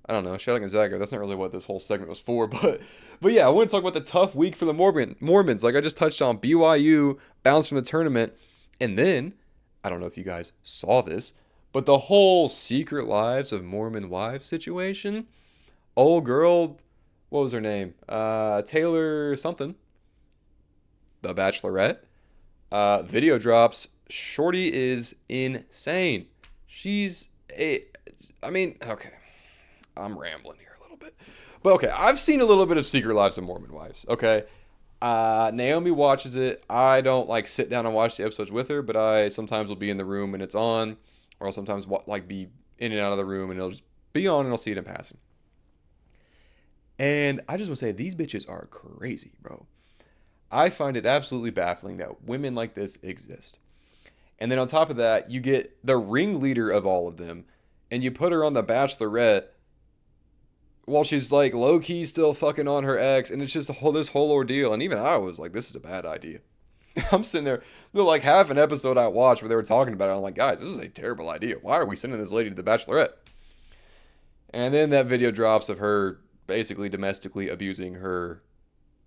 I don't know. Shout out Gonzaga. That's not really what this whole segment was for. But yeah, I want to talk about the tough week for the Mormons. Like I just touched on, BYU bounced from the tournament. And then, I don't know if you guys saw this, but the whole Secret Lives of Mormon Wives situation. Old girl, what was her name? Taylor something. The Bachelorette. Video drops. Shorty is insane. Okay. I'm rambling here a little bit. But okay, I've seen a little bit of Secret Lives of Mormon Wives, okay? Naomi watches it. I don't, sit down and watch the episodes with her, but I sometimes will be in the room and it's on, or I'll sometimes, be in and out of the room and it'll just be on and I'll see it in passing. And I just want to say, these bitches are crazy, bro. I find it absolutely baffling that women like this exist. And then on top of that, you get the ringleader of all of them, and you put her on The Bachelorette while she's low-key still fucking on her ex, and it's just this whole ordeal. And even I was like, this is a bad idea. I'm sitting there, half an episode I watched where they were talking about it. I'm like, guys, this is a terrible idea. Why are we sending this lady to The Bachelorette? And then that video drops of her basically domestically abusing her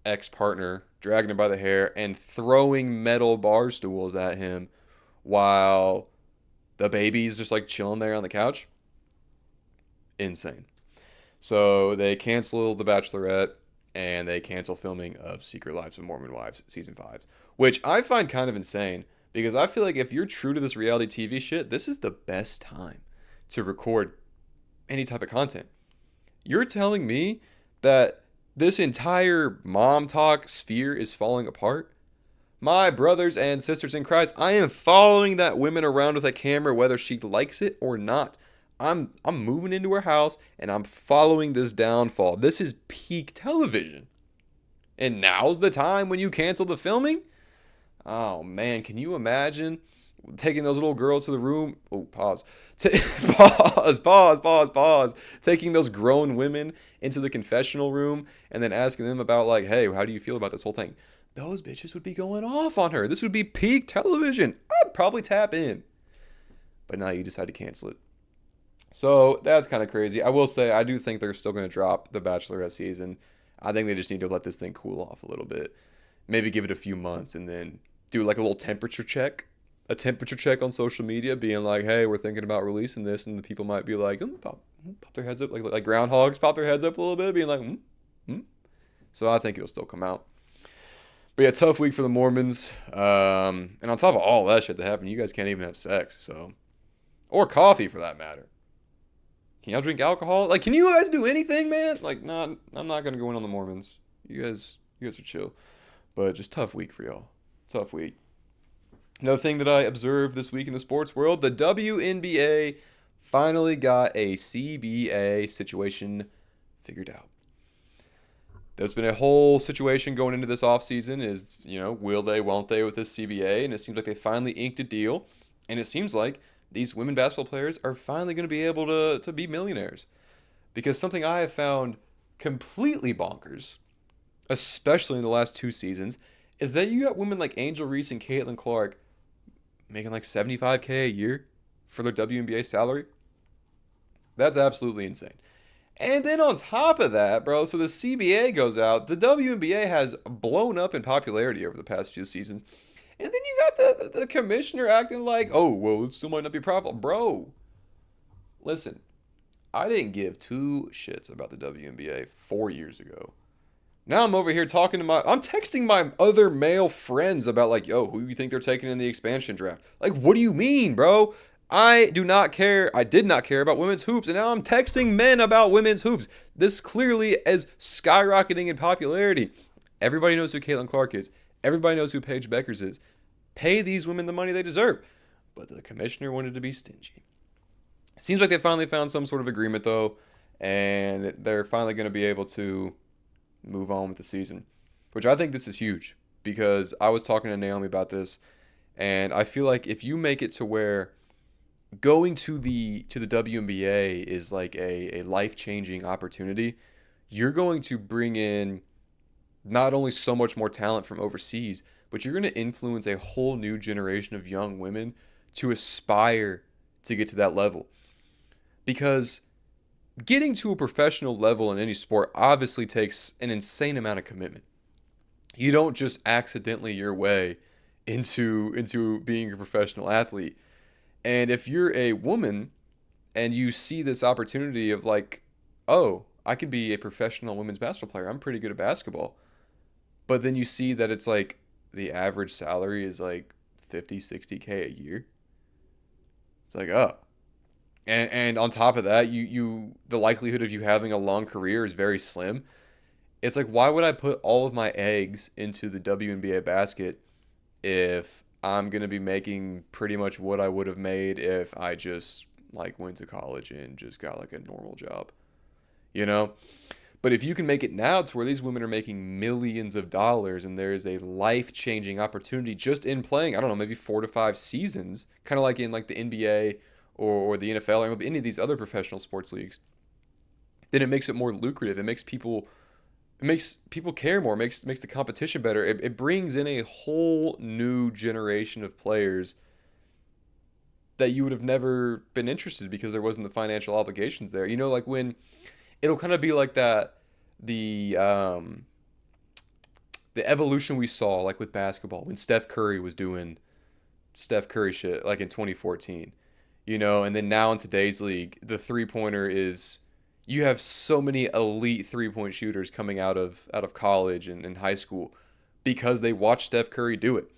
ex-partner, dragging him by the hair, and throwing metal bar stools at him while the baby's just chilling there on the couch. Insane. So they cancel The Bachelorette and they cancel filming of Secret Lives of Mormon Wives season 5, which I find kind of insane because I feel like if you're true to this reality TV shit, this is the best time to record any type of content. You're telling me that this entire mom talk sphere is falling apart? My brothers and sisters in Christ, I am following that woman around with a camera whether she likes it or not. I'm moving into her house and I'm following this downfall. This is peak television. And now's the time when you cancel the filming? Oh man, can you imagine taking those little girls to the room? Oh, pause. Pause. Taking those grown women into the confessional room and then asking them about like, hey, how do you feel about this whole thing? Those bitches would be going off on her. This would be peak television. I'd probably tap in. But now you decide to cancel it. So that's kind of crazy. I will say I do think they're still going to drop the Bachelorette season. I think they just need to let this thing cool off a little bit. Maybe give it a few months and then do like a little temperature check. A temperature check on social media, being like, "Hey, we're thinking about releasing this," and the people might be like, pop their heads up, like groundhogs pop their heads up a little bit, being like, mm. So I think it'll still come out. But yeah, tough week for the Mormons. And on top of all that shit that happened, you guys can't even have sex, so or coffee for that matter. Can y'all drink alcohol? Like, can you guys do anything, man? Like, not. I'm not gonna go in on the Mormons. You guys are chill. But just tough week for y'all. Tough week. Another thing that I observed this week in the sports world, the WNBA finally got a CBA situation figured out. There's been a whole situation going into this offseason is, will they, won't they with this CBA? And it seems like they finally inked a deal. And it seems like these women basketball players are finally going to be able to be millionaires. Because something I have found completely bonkers, especially in the last 2 seasons, is that you got women like Angel Reese and Caitlin Clark making like $75K a year for their WNBA salary. That's absolutely insane. And then on top of that, bro, so the CBA goes out. The WNBA has blown up in popularity over the past few seasons. And then you got the commissioner acting like, oh, well, it still might not be profitable. Bro, listen, I didn't give two shits about the WNBA 4 years ago. Now I'm over here I'm texting my other male friends about like, yo, who you think they're taking in the expansion draft? Like, what do you mean, bro? I do not care. I did not care about women's hoops, and now I'm texting men about women's hoops. This clearly is skyrocketing in popularity. Everybody knows who Caitlin Clark is. Everybody knows who Paige Beckers is. Pay these women the money they deserve. But the commissioner wanted to be stingy. Seems like they finally found some sort of agreement, though, and they're finally going to be able to move on with the season, which I think this is huge because I was talking to Naomi about this, and I feel like if you make it to where going to the WNBA is like a life-changing opportunity, you're going to bring in not only so much more talent from overseas, but you're going to influence a whole new generation of young women to aspire to get to that level. Because getting to a professional level in any sport obviously takes an insane amount of commitment. You don't just accidentally your way into being a professional athlete. And if you're a woman and you see this opportunity of like, oh, I could be a professional women's basketball player. I'm pretty good at basketball. But then you see that it's like the average salary is like 50, 60K a year. It's like, oh. And on top of that, you the likelihood of you having a long career is very slim. It's like, why would I put all of my eggs into the WNBA basket if I'm going to be making pretty much what I would have made if I just like went to college and just got like a normal job, you know? But if you can make it now to where these women are making millions of dollars and there is a life-changing opportunity just in playing, I don't know, maybe 4 to 5 seasons, kind of like in like the NBA or the NFL or any of these other professional sports leagues, then it makes it more lucrative. It makes people care more, makes the competition better. It brings in a whole new generation of players that you would have never been interested because there wasn't the financial obligations there. You know, like when it'll kind of be like that the evolution we saw like with basketball when Steph Curry was doing Steph Curry shit like in 2014. You know, and then now in today's league, the three-pointer is you have so many elite three-point shooters coming out of college and high school because they watched Steph Curry do it.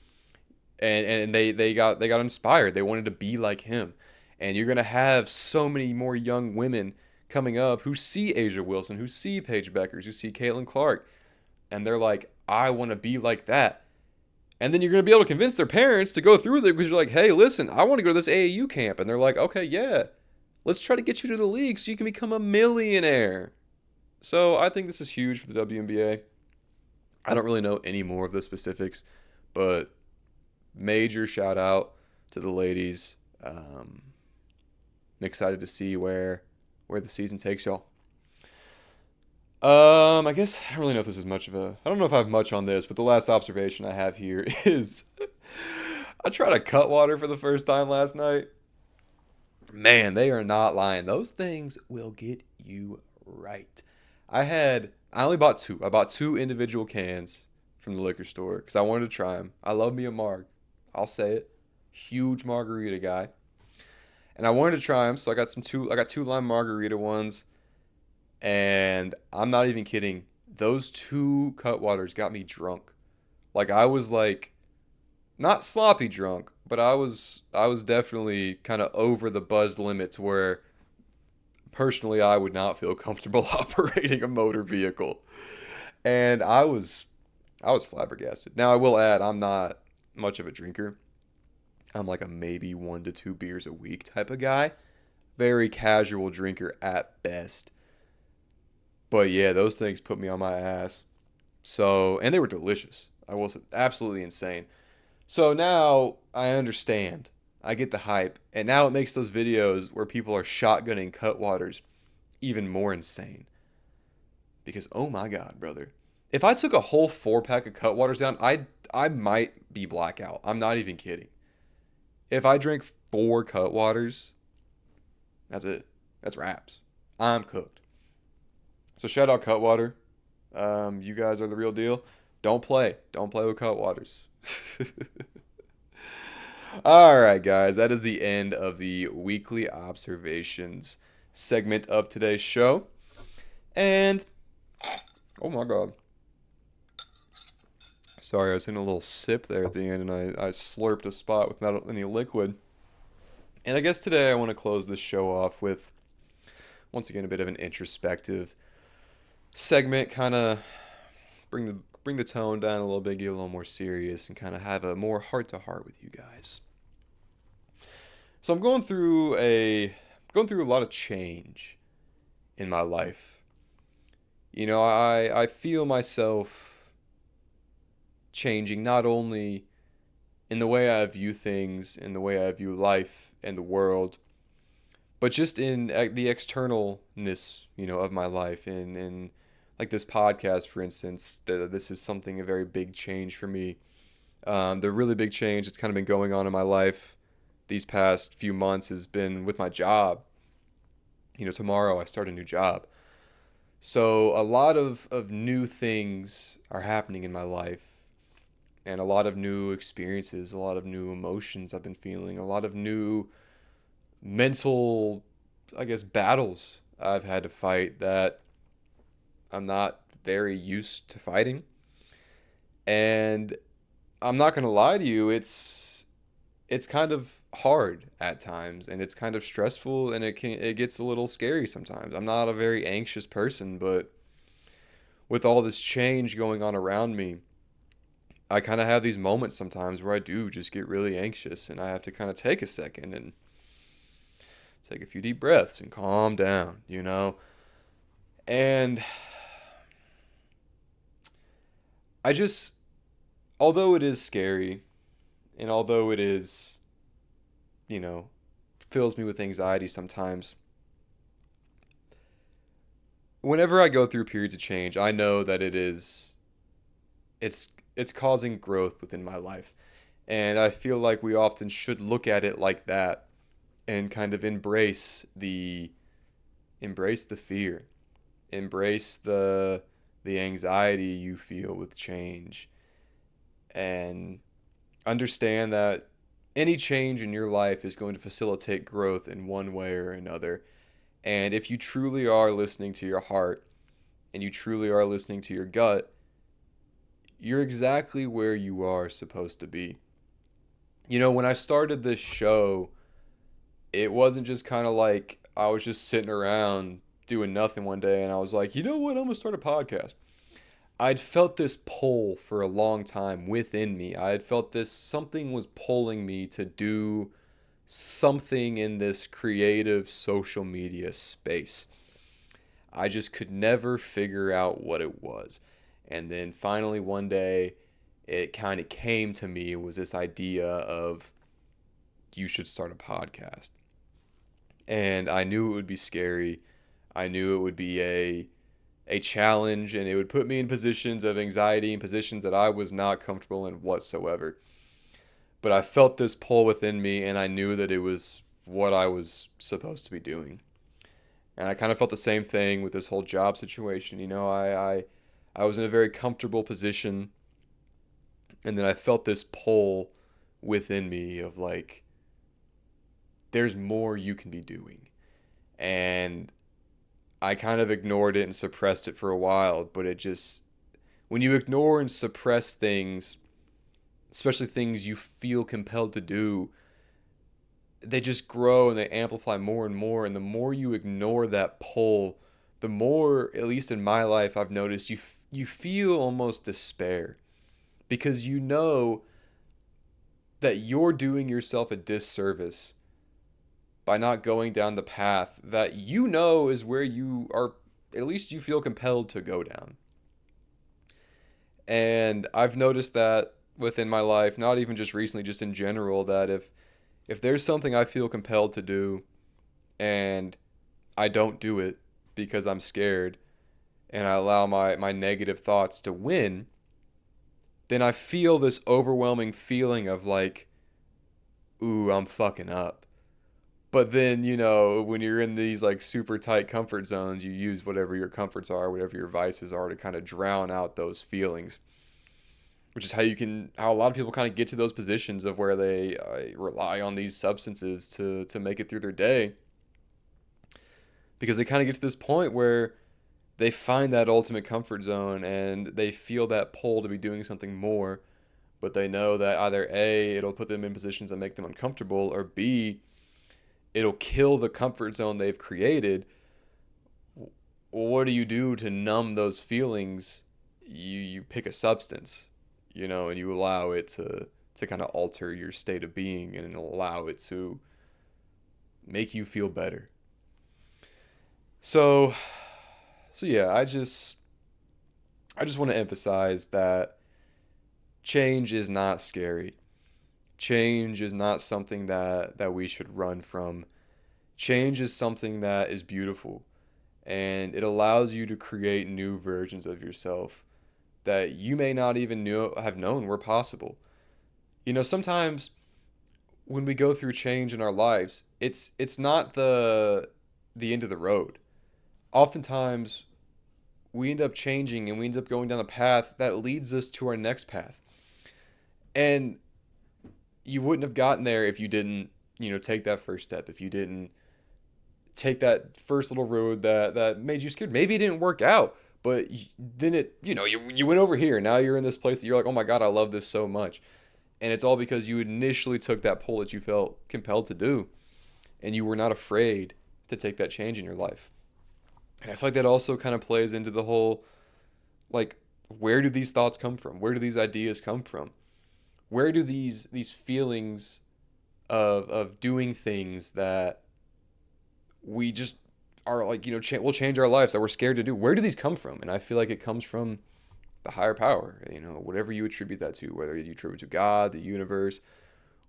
And they got inspired. They wanted to be like him. And you're going to have so many more young women coming up who see Asia Wilson, who see Paige Beckers, who see Caitlin Clark, and they're like, I want to be like that. And then you're going to be able to convince their parents to go through with it because you're like, hey, listen, I want to go to this AAU camp. And they're like, okay, yeah, let's try to get you to the league so you can become a millionaire. So I think this is huge for the WNBA. I don't really know any more of the specifics, but major shout out to the ladies. I'm excited to see where the season takes y'all. I guess I don't really know if this is much of a. I don't know if I have much on this, but the last observation I have here is I tried a Cutwater for the first time last night. Man, they are not lying. Those things will get you right. I only bought two. I bought two individual cans from the liquor store because I wanted to try them. I love me a marg. I'll say it. Huge margarita guy. And I wanted to try them, so I got two lime margarita ones. And I'm not even kidding. Those two Cutwaters got me drunk. Like I was like not sloppy drunk, but I was definitely kind of over the buzz limit to where personally I would not feel comfortable operating a motor vehicle. And I was flabbergasted. Now I will add I'm not much of a drinker. I'm like a maybe 1 to 2 beers a week type of guy. Very casual drinker at best. But yeah, those things put me on my ass. So, and they were delicious. I will say, absolutely insane. So now I understand. I get the hype. And now it makes those videos where people are shotgunning Cutwaters even more insane. Because oh my god, brother. If I took a whole 4 pack of Cutwaters down, I might be blackout. I'm not even kidding. If I drink 4 Cutwaters, that's it. That's wraps. I'm cooked. So shout out Cutwater. You guys are the real deal. Don't play. Don't play with Cutwaters. All right, guys. That is the end of the weekly observations segment of today's show. And oh my god. Sorry, I was in a little sip there at the end, and I slurped a spot without any liquid. And I guess today I want to close this show off with, once again, a bit of an introspective segment, kind of bring the tone down a little bit, get a little more serious, and kind of have a more heart to heart with you guys. So I'm going through a lot of change in my life. You know, I feel myself changing not only in the way I view things, in the way I view life and the world, but just in the externalness, of my life. And like this podcast, for instance, this is something, a very big change for me. The really big change that's kind of been going on in my life these past few months has been with my job. Tomorrow I start a new job. So a lot of new things are happening in my life, and a lot of new experiences, a lot of new emotions I've been feeling, a lot of new mental, I guess, battles I've had to fight that I'm not very used to fighting. And I'm not going to lie to you, it's kind of hard at times, and it's kind of stressful, and it gets a little scary sometimes. I'm not a very anxious person, but with all this change going on around me, I kind of have these moments sometimes where I do just get really anxious, and I have to kind of take a second and take a few deep breaths and calm down. And I just, although it is scary, and although it is, you know, fills me with anxiety sometimes, whenever I go through periods of change, I know that it's causing growth within my life. And I feel like we often should look at it like that and kind of embrace the fear, embrace the anxiety you feel with change, and understand that any change in your life is going to facilitate growth in one way or another. And if you truly are listening to your heart and you truly are listening to your gut, you're exactly where you are supposed to be. When I started this show, it wasn't just kind of like I was just sitting around doing nothing one day and I was like, you know what, I'm going to start a podcast. I'd felt this pull for a long time within me. I had felt something was pulling me to do something in this creative social media space. I just could never figure out what it was. And then finally one day it kind of came to me was this idea of you should start a podcast. And I knew it would be scary. I knew it would be a challenge, and it would put me in positions of anxiety and positions that I was not comfortable in whatsoever. But I felt this pull within me, and I knew that it was what I was supposed to be doing. And I kind of felt the same thing with this whole job situation. I was in a very comfortable position, and then I felt this pull within me of like, there's more you can be doing. And I kind of ignored it and suppressed it for a while, but it just, when you ignore and suppress things, especially things you feel compelled to do, they just grow and they amplify more and more. And the more you ignore that pull, the more, at least in my life, I've noticed you feel almost despair because you know that you're doing yourself a disservice by not going down the path that you know is where you are, at least you feel compelled to go down. And I've noticed that within my life, not even just recently, just in general, that if there's something I feel compelled to do and I don't do it because I'm scared and I allow my negative thoughts to win, then I feel this overwhelming feeling of like, ooh, I'm fucking up. But then, when you're in these like super tight comfort zones, you use whatever your comforts are, whatever your vices are to kind of drown out those feelings. Which is how a lot of people kind of get to those positions of where they rely on these substances to make it through their day. Because they kind of get to this point where they find that ultimate comfort zone and they feel that pull to be doing something more, but they know that either A, it'll put them in positions that make them uncomfortable, or B, it'll kill the comfort zone they've created. Well, what do you do to numb those feelings? You pick a substance, and you allow it to kind of alter your state of being and allow it to make you feel better. So yeah, I just want to emphasize that change is not scary. Change is not something that we should run from. Change is something that is beautiful, and it allows you to create new versions of yourself that you may not even have known were possible. Sometimes when we go through change in our lives, it's not the end of the road. Oftentimes we end up changing and we end up going down a path that leads us to our next path. And you wouldn't have gotten there if you didn't, take that first step, if you didn't take that first little road that made you scared. Maybe it didn't work out, but then you went over here. Now you're in this place that you're like, oh my God, I love this so much. And it's all because you initially took that pull that you felt compelled to do. And you were not afraid to take that change in your life. And I feel like that also kind of plays into the whole, like, where do these thoughts come from? Where do these ideas come from? Where do these feelings of doing things that we just are like, will change our lives that we're scared to do? Where do these come from? And I feel like it comes from the higher power, whatever you attribute that to, whether you attribute it to God, the universe,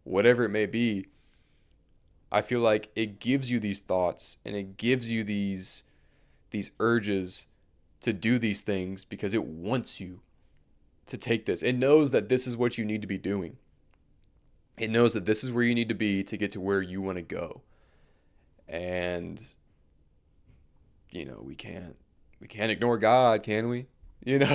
whatever it may be. I feel like it gives you these thoughts and it gives you these urges to do these things because it wants you to take this. It knows that this is what you need to be doing. It knows that this is where you need to be to get to where you want to go. And we can't ignore God, can we?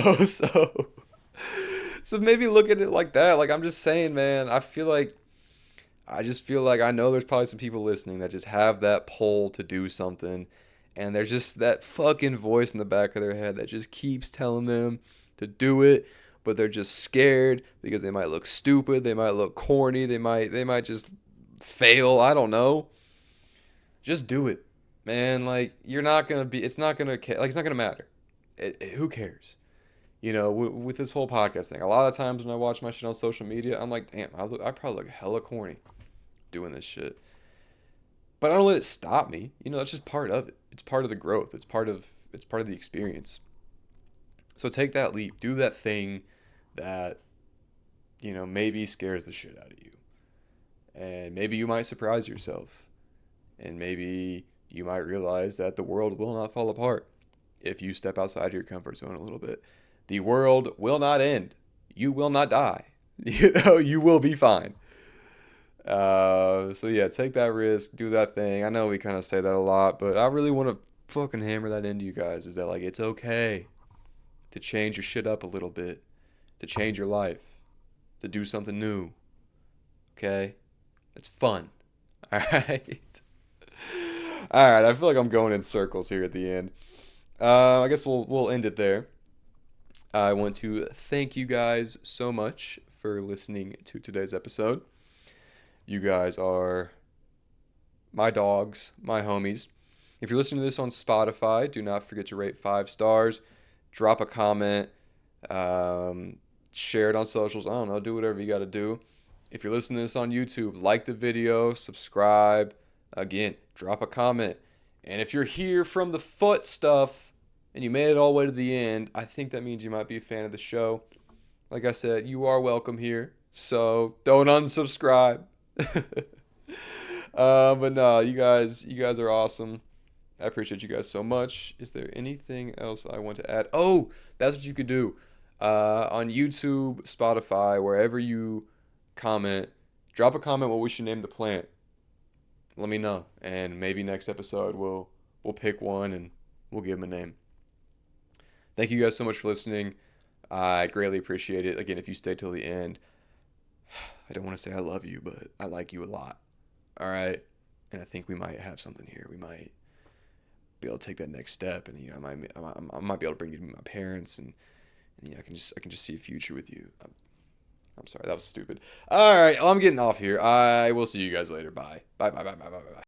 So maybe look at it like that. Like, I'm just saying, man, I just feel like I know there's probably some people listening that just have that pull to do something, and there's just that fucking voice in the back of their head that just keeps telling them to do it, but they're just scared because they might look stupid, they might look corny, they might just fail, I don't know. Just do it, man. Like, it's not gonna matter. Who cares? With this whole podcast thing, a lot of times when I watch my shit on social media, I'm like, damn, I probably look hella corny doing this shit. But I don't let it stop me. That's just part of it. It's part of the growth. It's part of the experience. So take that leap. Do that thing that maybe scares the shit out of you. And maybe you might surprise yourself. And maybe you might realize that the world will not fall apart if you step outside your comfort zone a little bit. The world will not end. You will not die. You will be fine. So yeah, take that risk, do that thing. I know we kind of say that a lot, but I really want to fucking hammer that into you guys. Is that like it's okay to change your shit up a little bit, to change your life, to do something new. Okay, it's fun. All right. All right. I feel like I'm going in circles here at the end. I guess we'll end it there. I want to thank you guys so much for listening to today's episode. You guys are my dogs, my homies. If you're listening to this on Spotify, do not forget to rate 5 stars, drop a comment, share it on socials. I don't know, do whatever you got to do. If you're listening to this on YouTube, like the video, subscribe. Again, drop a comment. And if you're here from the foot stuff and you made it all the way to the end, I think that means you might be a fan of the show. Like I said, you are welcome here, so don't unsubscribe. But no, you guys are awesome. I appreciate you guys so much. Is there anything else I want to add? Oh, that's what you could do. On YouTube, Spotify, wherever you comment, drop a comment what we should name the plant. Let me know, and maybe next episode we'll pick one and we'll give him a name. Thank you guys so much for listening. I greatly appreciate it. Again, if you stay till the end, I don't want to say I love you, but I like you a lot. All right, and I think we might have something here. We might be able to take that next step, and I might be able to bring you to meet my parents, and I can just see a future with you. I'm sorry, that was stupid. All right, well, I'm getting off here. I will see you guys later. Bye. Bye. Bye. Bye. Bye. Bye. Bye.